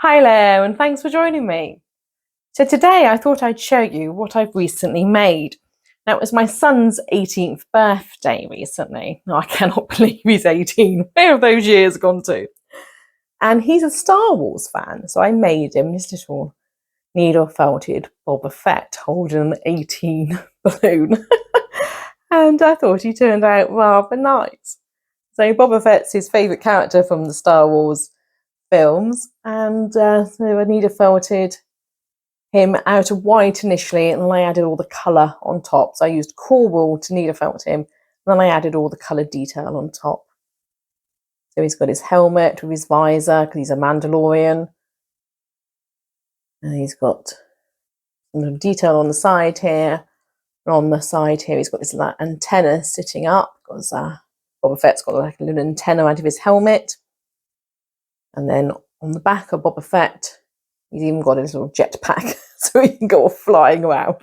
Hi there, and thanks for joining me. So today I thought I'd show you what I've recently made. Now, it was my son's 18th birthday recently. Now, I cannot believe he's 18. Where have those years gone to? And he's a Star Wars fan, so I made him this little needle-felted Boba Fett holding an 18 balloon. And I thought he turned out rather nice. So Boba Fett's his favourite character from the Star Wars films, and so I needle-felted him out of white initially, and then I added all the colour on top. So I used coral to needle felt him, and then I added all the colour detail on top. So he's got his helmet with his visor because he's a Mandalorian, and he's got some detail on the side here. And on the side here, he's got this antenna sitting up because Boba Fett's got like a little antenna out of his helmet. And then on the back of Boba Fett, he's even got his little jetpack so he can go off flying around.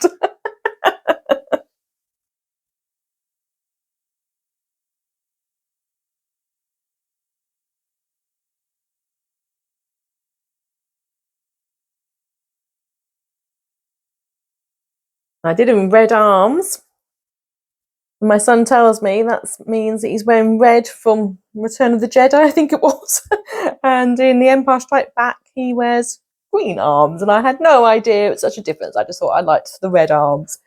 I did him in red arms. My son tells me that means that he's wearing red from Return of the Jedi, I think it was. And in The Empire Strikes Back, he wears green arms. And I had no idea it was such a difference. I just thought I liked the red arms.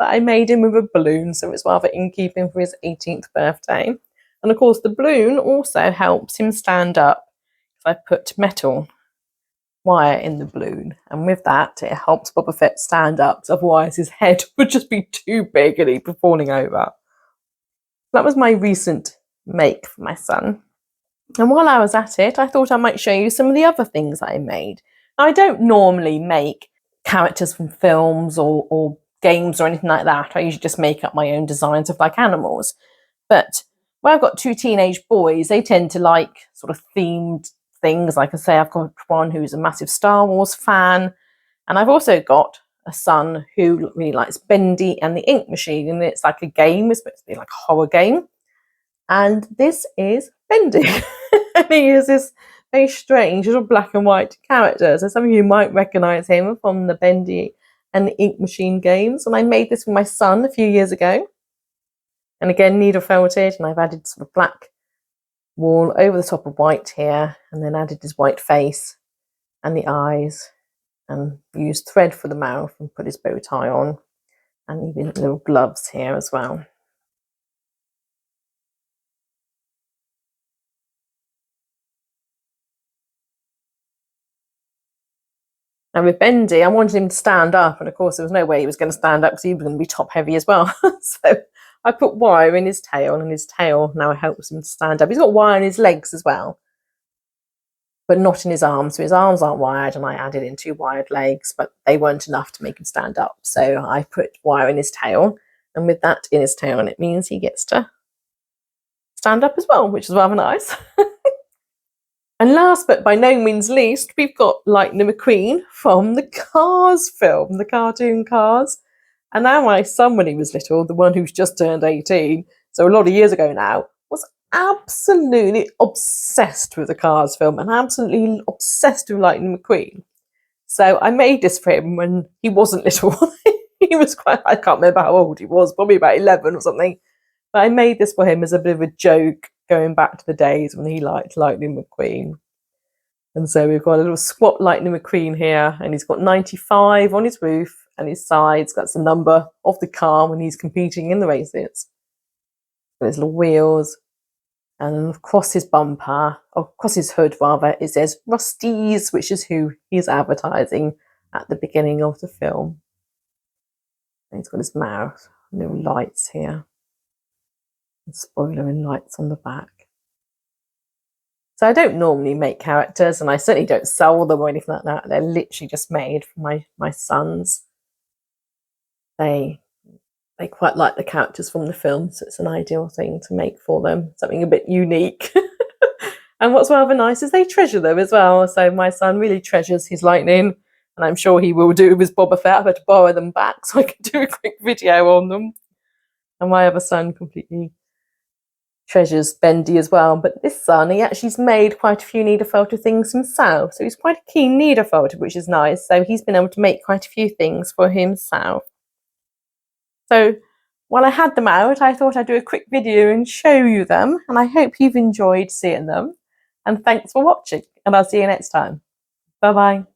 But I made him with a balloon, so it's rather in keeping for his 18th birthday. And of course, the balloon also helps him stand up. I put metal wire in the balloon, and with that, it helps Boba Fett stand up. So otherwise, his head would just be too big and he'd be falling over. That was my recent make for my son. And while I was at it, I thought I might show you some of the other things I made. Now, I don't normally make characters from films or games or anything like that. I usually just make up my own designs of like animals. But where I've got two teenage boys, they tend to like sort of themed things. Like I say, I've got one who's a massive Star Wars fan, and I've also got a son who really likes Bendy and the Ink Machine, and it's like a game. It's supposed to be like a horror game, and this is Bendy. And he is this very strange little black and white character. So some of you might recognise him from the Bendy and the Ink Machine games. And I made this for my son a few years ago. And again, needle felted, and I've added sort of black wool over the top of white here, and then added his white face and the eyes, and used thread for the mouth and put his bow tie on, and even little gloves here as well. And with Bendy, I wanted him to stand up, and of course there was no way he was going to stand up because he was going to be top heavy as well. So I put wire in his tail, and his tail now helps him to stand up. He's got wire in his legs as well, but not in his arms. So his arms aren't wired, and I added in 2 wired legs, but they weren't enough to make him stand up. So I put wire in his tail, and with that in his tail, and it means he gets to stand up as well, which is rather nice. And last but by no means least, we've got Lightning McQueen from the Cars film, the cartoon Cars. And now my son, when he was little, the one who's just turned 18, so a lot of years ago now, was absolutely obsessed with the Cars film and absolutely obsessed with Lightning McQueen. So I made this for him when he wasn't little. He was quite, I can't remember how old he was, probably about 11 or something. But I made this for him as a bit of a joke, going back to the days when he liked Lightning McQueen. And so we've got a little squat Lightning McQueen here, and he's got 95 on his roof, and his sides, that's the number of the car when he's competing in the races. Got his little wheels, and across his bumper, or across his hood rather, it says Rusty's, which is who he's advertising at the beginning of the film. And he's got his mouth, little lights here, and spoiler and lights on the back. So I don't normally make characters, and I certainly don't sell them or anything like that. They're literally just made for my sons. They quite like the characters from the film, so it's an ideal thing to make for them, something a bit unique. And what's rather nice is they treasure them as well. So my son really treasures his Lightning, and I'm sure he will do with his Boba Fett. I've had to borrow them back so I can do a quick video on them. And my other son completely treasures Bendy as well. But this son, he actually's made quite a few needlefelter things himself. So he's quite a keen needlefelter, which is nice. So he's been able to make quite a few things for himself. So while I had them out, I thought I'd do a quick video and show you them. And I hope you've enjoyed seeing them. And thanks for watching. And I'll see you next time. Bye-bye.